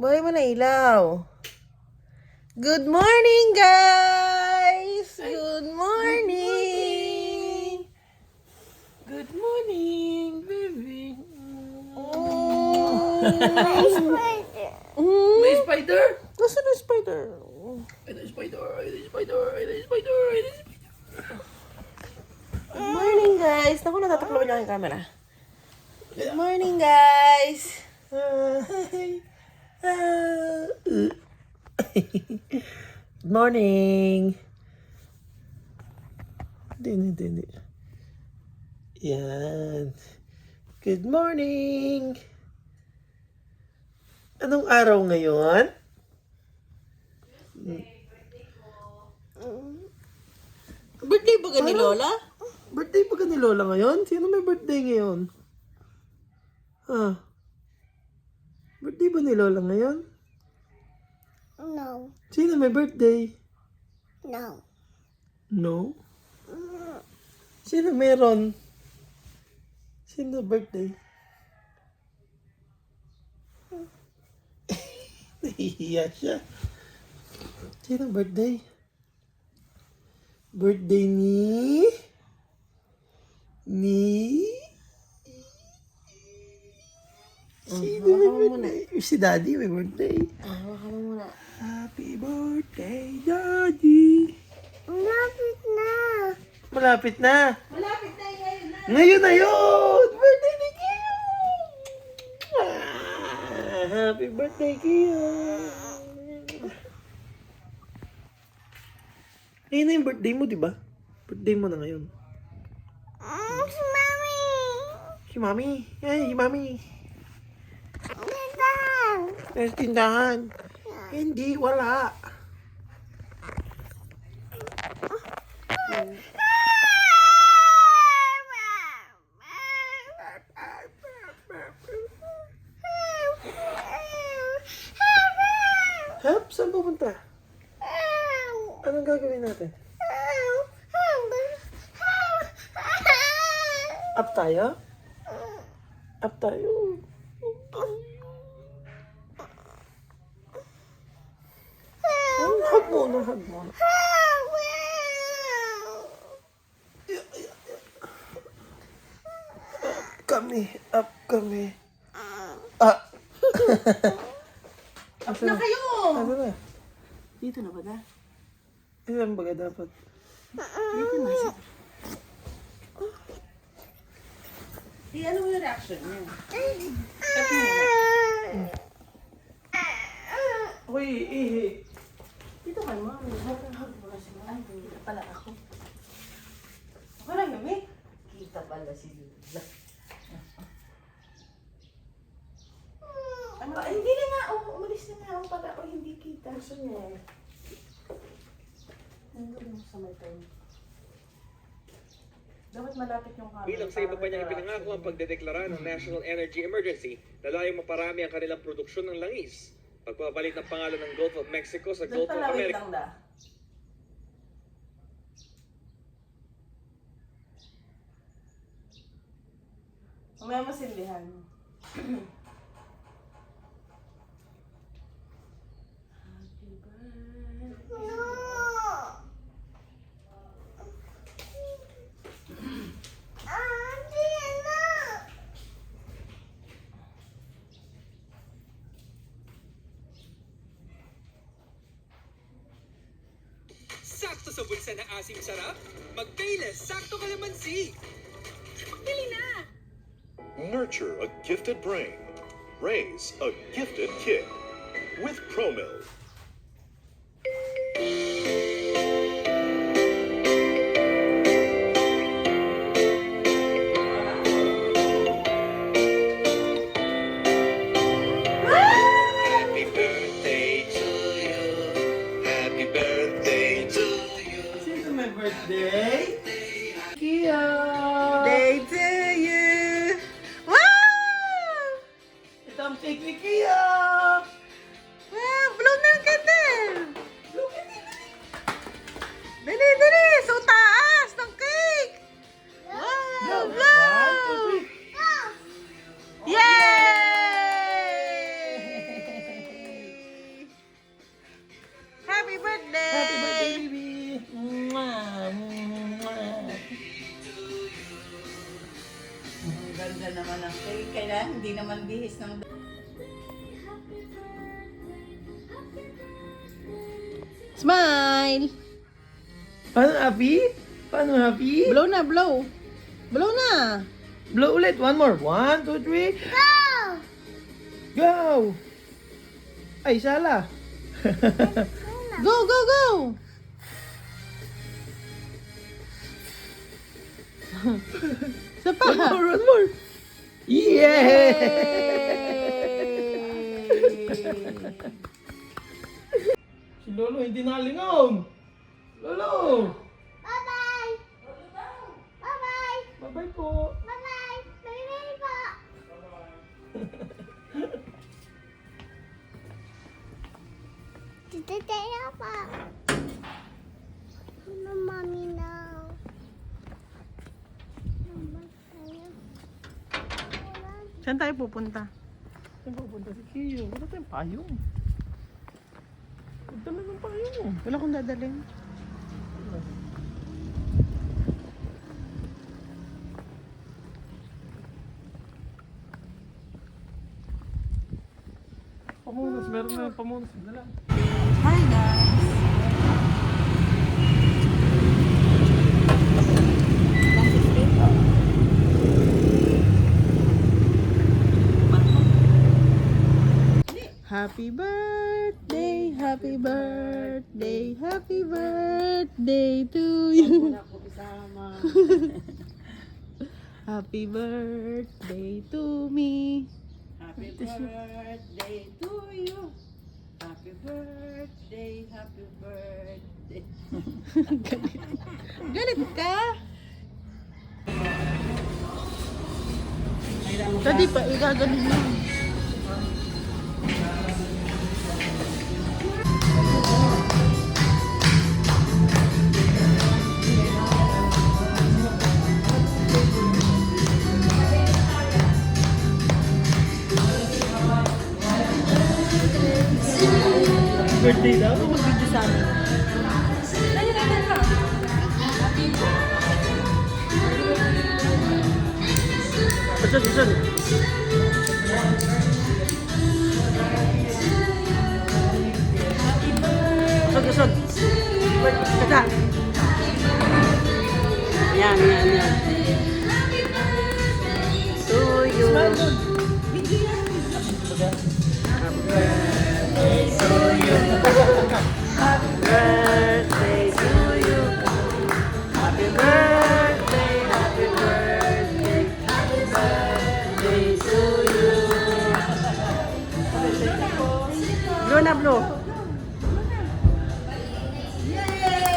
Buhay mo na ilaw. Good morning, guys! Good morning! Good morning, baby. Oh. May spider? Nasaan na spider? Ay, na spider. Ay, na spider. Ay, na spider. Ay, na spider. Good morning, guys. Naku, natataklawan niyo ang camera. Good morning, guys. Good morning. Hindi. Yan. Good morning. Anong araw ngayon? Birthday ba ni Lola? Birthday pa ka ni Lola ngayon? Sino may birthday ngayon? Birthday ba ni Lola ngayon? No. Sino may birthday? No. No? Sino meron? Sino birthday? Nahihiya siya. Sino birthday? Birthday ni... Sino may birthday? Si Daddy may birthday. Baka mo muna. Happy birthday, Daddy! Malapit na. Malapit na. Malapit na ngayon na. Ngayon na yun! Birthday ni Kiyo! Happy birthday, Kiyo! Ngayon na yung birthday mo, di ba? Birthday mo na ngayon. Si Mami. Si Mami. Ay, si Mami. Tindahan. Sa tindahan. Hindi, wala. Help? Saan pupunta? Anong gagawin natin? Up tayo? Up tayo. Hug muna, hug muna. Up kami. Up na kayo! Ano na? Dito na ba na? Ilan baga dapat? Dito na siya. Ano mo yung reaction niya? Cut mo muna. Uy, ihi. Dito ka mo. Hug mo na si Mami. Dito pala ako. Ako lang Mami. Kita pala si Lula. Ano? Ay, hindi na nga. Umalis na nga. Pag ako hindi kita. Gusto niya. Nandun mo sa may time. Dapat malapit yung camera. Bilang sa iba pa niyang ipinangako ang pagdedeklara ng National Energy Emergency na layong maparami ang kanilang produksyon ng langis. Pagpapalit ng pangalan ng Gulf of Mexico sa Doon Gulf of pala, wait America. lang da. Mamaya masindihan. Happy birthday. Sakto sa bulsa na asim sarap, mag-Payless Sakto Kalamansi. Nurture a gifted brain. Raise a gifted kid. With ProMill. Happy birthday to you. Happy birthday to you. Sino may birthday? Kiyo! Day to you! Wow! Ito ang cake ni Kiyo! Wow! Blow na ang candle! Dali, dali! So taas ng cake! Wow! Blow! Yay! Hindi naman bihis ng... Smile! Paano, happy? Paano, happy? Blow na, blow. Blow na. Blow ulit. One more. 1, 2, 3. Go! Ay, sala. Go, go, go! Isa pa. One more, one more. Yeah! Si Lolo hindi nalingaw. Lolo! Bye-bye! Bye-bye! Bye-bye po. Bye-bye! Bye-bye po! Tita Taya pa. Ano, Mommy, now? Mama, tayo. Saan tayo pupunta? Saan pupunta si Kiyo? Wala tayong payong. Huwag naman ng payong. Wala akong dadalhin. Pamunas, meron na yung pamunas. Dala. Hi guys! Happy birthday, happy birthday, happy birthday to you. Happy birthday to me. Happy birthday to you. Happy birthday, happy birthday. Galit ka? Tadi pa, igagaling mo. Birthday daw? Mag-video sa amin. Asan, asan? Asan, asan? Wait, teka. Yan, yan, yan. To you. Birthday to you. Happy birthday, happy birthday, happy birthday to you. Blow na blow.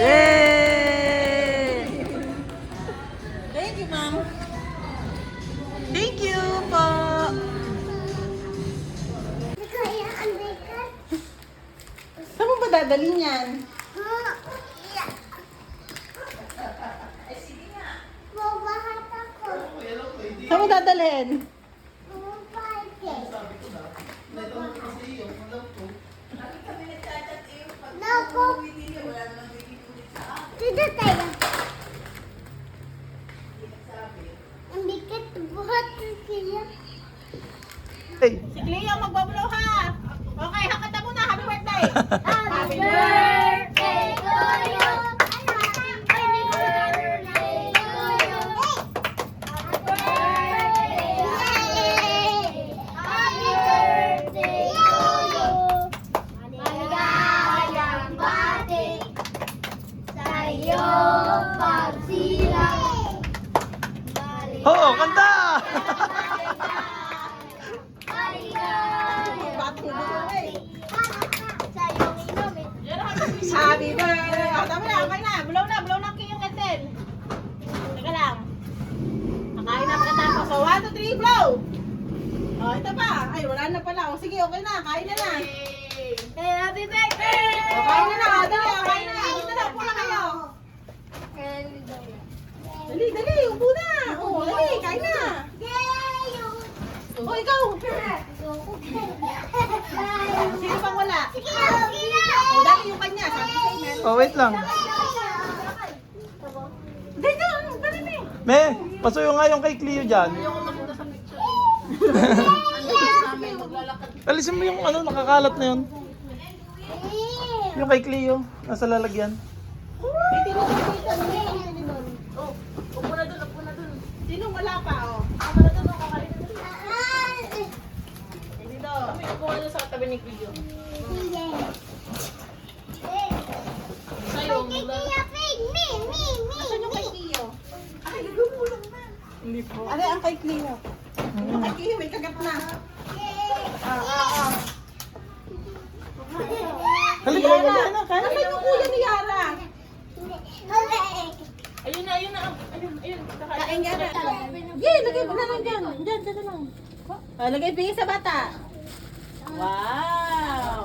Yay! Thank you, ma'am. Thank you po. Kaya ang bigat. Saan mo ba dadalhin yan? Babahat ako. Saan mo dadalhin? Naku. Tita tayo. Ang bigat buhat siya. Hey! Si Cleo magbablow ha. Okay, hakata mo na. Happy birthday. Happy birthday to you. Happy birthday to you. Happy birthday. Happy birthday to you. Maligayang bati sa iyong pagsilang. Oo, kanta! Happy birthday. Oh, tama na, okay na. Blow na yung kantin. Teka lang. Nakain na pagkatapos. So, 1, 2, 3, blow! Oh, ito pa. Ay, wala na pala. O, sige, okay na. Kain na na. Happy birthday! O, kain na na. O, dali, o, kain na. Dito na, upo na kayo. Dali, upo na. O, dali, kain na. O, ikaw. Sino pang wala? O, dali yung kanya. Sabi ko sa'yo, meron. Oh, wait lang. Dito, dali na. Me, pasuyo nga yung kay Cleo dyan. Ayoko mapunta sa picture. namin, maglalakad. Alisin mo yung ano, nakakalat na yun. Yung kay Cleo, nasa lalagyan. Upo na dun. Sino wala pa, oh? Ako na dun, kakain na dun. Dito. Kami, upo na dun sa tabi ni Cleo. Sa'yo, Nasaan yung kay Cleo? Ay, gagumulong na. Hindi po. Ano ang kay Cleo? Yung kay Cleo, may kagat na. Halika, Yara! halika, kaya. Nasaan yung kuya ni Yara? Ayun na. Ayun. Kain Yara. Yay, lagay mo na lang dyan. Dyan na lang. Lagay, bigay sa bata. Wow!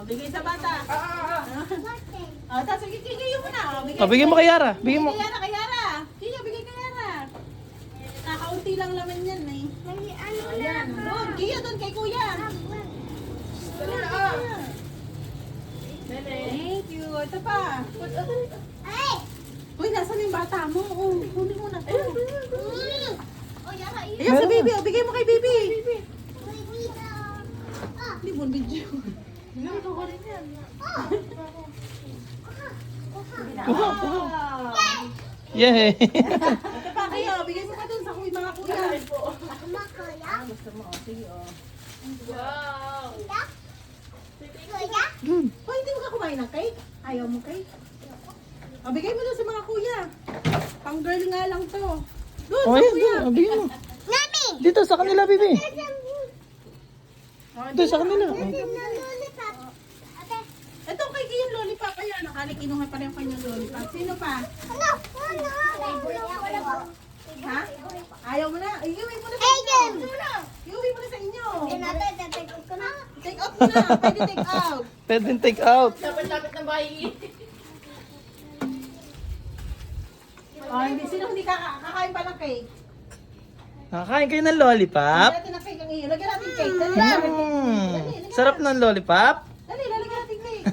Bigay sa bata. Tapos bigay mo na. Bigyan mo kay Yara. Bigyan mo. Kay Yara, kay Yara. Sige, bigay kay Yara. Nakaunti lang naman yan eh. Ayan. Doon, Kia doon kay kuya. Thank you. Ito pa. Uy, nasan yung bata mo? Oh, huli mo na to. Ayan sa baby. Oh, bigay mo kay baby. Hindi mo video. Wow. Yay! Ito pa kayo. Bigay mo ka dun sa mga kuya. Gusto mo. Oh, sige oh. Oh, hindi mo ka kumain ng cake? Ayaw mo cake? O, bigay mo dun sa mga kuya. Pang girl nga lang to. Dun, Oh, sa yan, kuya. doon. Bigyan mo. Dito, sa kanila, bibi. Dito, sa kanila. Ito kay yung lollipop. Ayan, nakali kinuha pa rin yung kanyang lollipop. Sino pa? Ha? Ayaw mo na? Iuwi mo na sa inyo. Iuwi mo na sa inyo. Take out mo na. Pwede take out. Pwede take out. Lapit-lapit ng bahay. Hindi. Sino hindi kakain pa ng cake? Nakakain kayo ng lollipop? Lagyan natin ng cake ang iyo. Lagyan natin cake. Dali. Sarap ng lollipop? Dali, lalagyan natin cake.